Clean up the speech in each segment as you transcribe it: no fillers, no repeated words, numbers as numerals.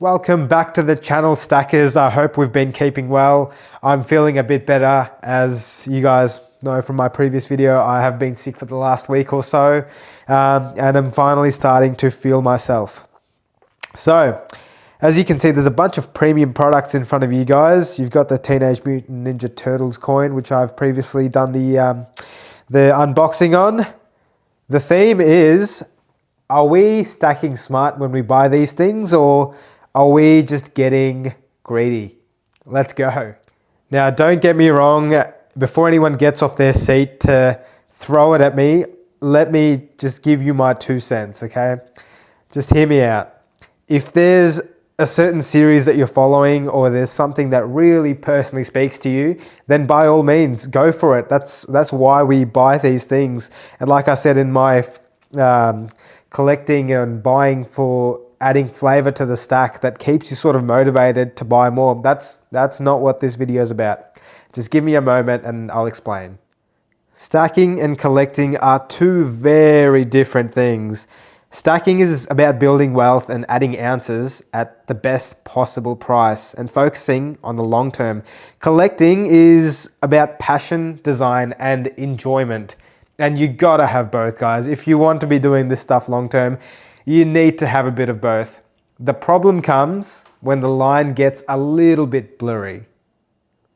Welcome back to the channel, Stackers. I hope we've been keeping well. I'm feeling a bit better. As you guys know from my previous video, I have been sick for the last week or so, and I'm finally starting to feel myself. So, as you can see, there's a bunch of premium products in front of you guys. You've got the Teenage Mutant Ninja Turtles coin, which I've previously done the unboxing on. The theme is, are we stacking smart when we buy these things, or are we just getting greedy? Let's go. Now, don't get me wrong. Before anyone gets off their seat to throw it at me, let me just give you my 2 cents, okay? Just hear me out. If there's a certain series that you're following, or there's something that really personally speaks to you, then by all means, go for it. That's why we buy these things. And like I said in my collecting and buying for adding flavor to the stack that keeps you sort of motivated to buy more. That's not what this video is about. Just give me a moment and I'll explain. Stacking and collecting are two very different things. Stacking is about building wealth and adding ounces at the best possible price and focusing on the long term. Collecting is about passion, design, and enjoyment. And you gotta have both, guys. If you want to be doing this stuff long term, you need to have a bit of both. The problem comes when the line gets a little bit blurry.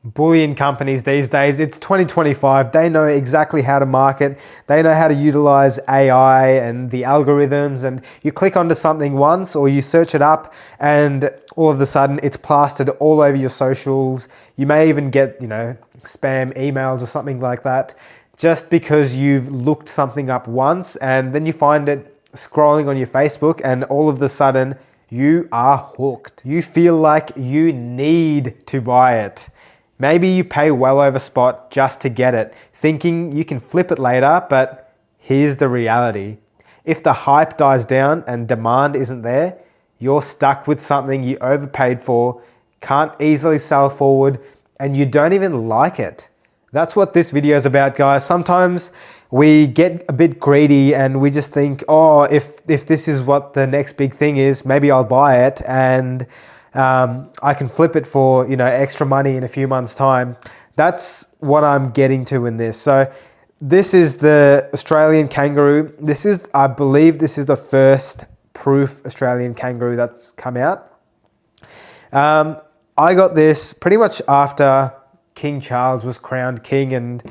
Bullion companies these days, it's 2025. They know exactly how to market. They know how to utilize AI and the algorithms. And you click onto something once or you search it up and all of a sudden it's plastered all over your socials. You may even get, spam emails or something like that just because you've looked something up once and then you find it scrolling on your Facebook and all of a sudden you are hooked. You feel like you need to buy it. Maybe you pay well over spot just to get it, thinking you can flip it later, but here's the reality. If the hype dies down and demand isn't there, you're stuck with something you overpaid for, can't easily sell forward, and you don't even like it. That's what this video is about, guys. Sometimes we get a bit greedy and we just think, oh, if this is what the next big thing is, maybe I'll buy it and I can flip it for extra money in a few months' time. That's what I'm getting to in this. So this is the Australian kangaroo. I believe this is the first proof Australian kangaroo that's come out. I got this pretty much after King Charles was crowned king and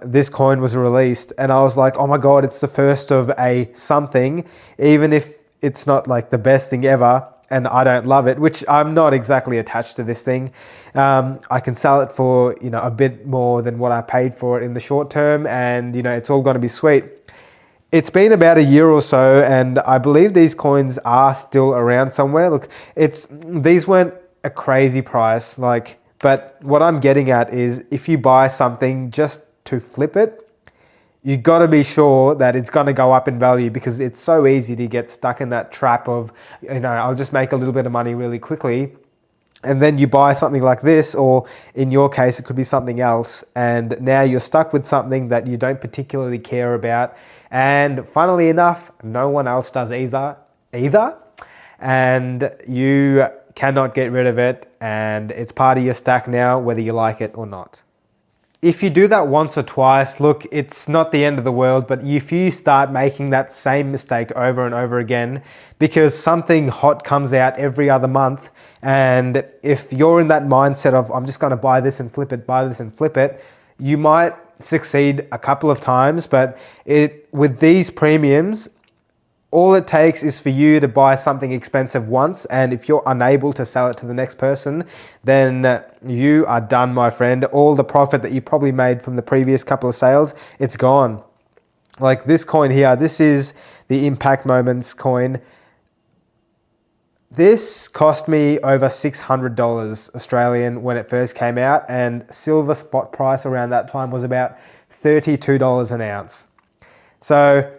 this coin was released, and I was like, oh my God, it's the first of a something, even if it's not like the best thing ever and I don't love it, which I'm not exactly attached to this thing. I can sell it for a bit more than what I paid for it in the short term, and it's all going to be sweet. It's been about a year or so and I believe these coins are still around somewhere. Look, these weren't a crazy price, but what I'm getting at is if you buy something just to flip it, you got to be sure that it's going to go up in value, because it's so easy to get stuck in that trap of, I'll just make a little bit of money really quickly. And then you buy something like this, or in your case, it could be something else. And now you're stuck with something that you don't particularly care about. And funnily enough, no one else does either. And you cannot get rid of it, and it's part of your stack now, whether you like it or not. If you do that once or twice, look, it's not the end of the world, but if you start making that same mistake over and over again, because something hot comes out every other month, and if you're in that mindset of, I'm just gonna buy this and flip it, you might succeed a couple of times, but with these premiums, all it takes is for you to buy something expensive once, and if you're unable to sell it to the next person, then you are done, my friend. All the profit that you probably made from the previous couple of sales, it's gone. Like this coin here, this is the Impact Moments coin. This cost me over $600 Australian when it first came out, and silver spot price around that time was about $32 an ounce. So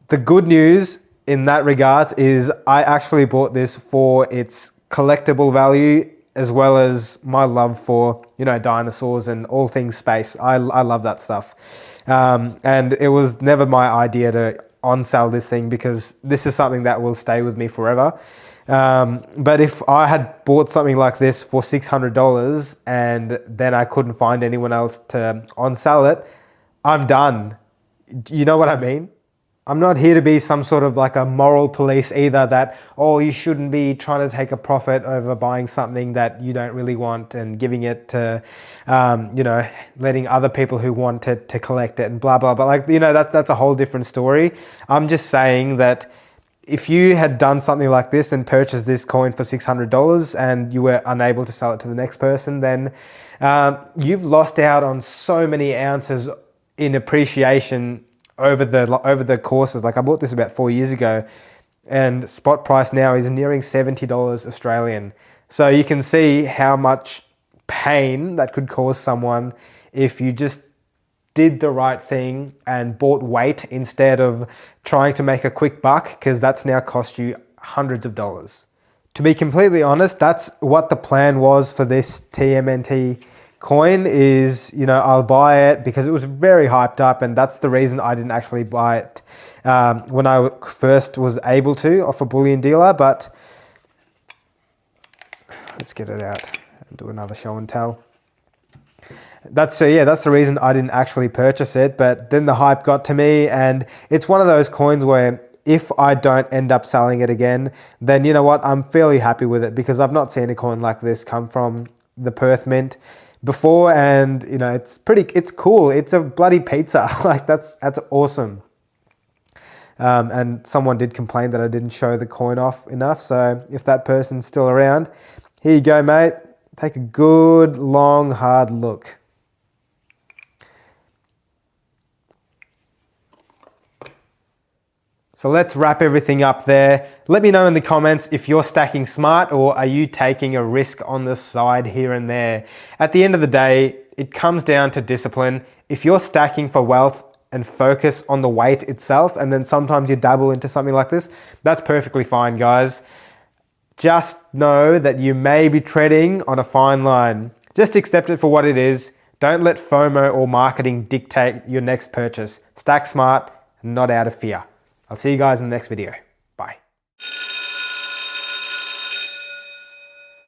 the good news in that regards is I actually bought this for its collectible value, as well as my love for, dinosaurs and all things space. I love that stuff. And it was never my idea to on-sell this thing, because this is something that will stay with me forever. But if I had bought something like this for $600 and then I couldn't find anyone else to on-sell it, I'm done. You know what I mean? I'm not here to be some sort of like a moral police either, that, oh, you shouldn't be trying to take a profit over buying something that you don't really want and giving it to, letting other people who want it to collect it and blah, blah, blah. Like, that's a whole different story. I'm just saying that if you had done something like this and purchased this coin for $600 and you were unable to sell it to the next person, then you've lost out on so many ounces in appreciation over the courses. Like, I bought this about 4 years ago and spot price now is nearing $70 Australian. So you can see how much pain that could cause someone if you just did the right thing and bought weight instead of trying to make a quick buck, because that's now cost you hundreds of dollars. To be completely honest, that's what the plan was for this TMNT coin is, I'll buy it because it was very hyped up, and that's the reason I didn't actually buy it when I first was able to off a bullion dealer. But let's get it out and do another show and tell. That's the reason I didn't actually purchase it. But then the hype got to me, and it's one of those coins where if I don't end up selling it again, then you know what, I'm fairly happy with it, because I've not seen a coin like this come from the Perth Mint before, and it's cool. It's a bloody pizza. Like, that's awesome. And someone did complain that I didn't show the coin off enough. So if that person's still around, here you go, mate. Take a good, long, hard look. So let's wrap everything up there. Let me know in the comments if you're stacking smart, or are you taking a risk on the side here and there. At the end of the day, it comes down to discipline. If you're stacking for wealth and focus on the weight itself, and then sometimes you dabble into something like this, that's perfectly fine, guys. Just know that you may be treading on a fine line. Just accept it for what it is. Don't let FOMO or marketing dictate your next purchase. Stack smart, not out of fear. I'll see you guys in the next video.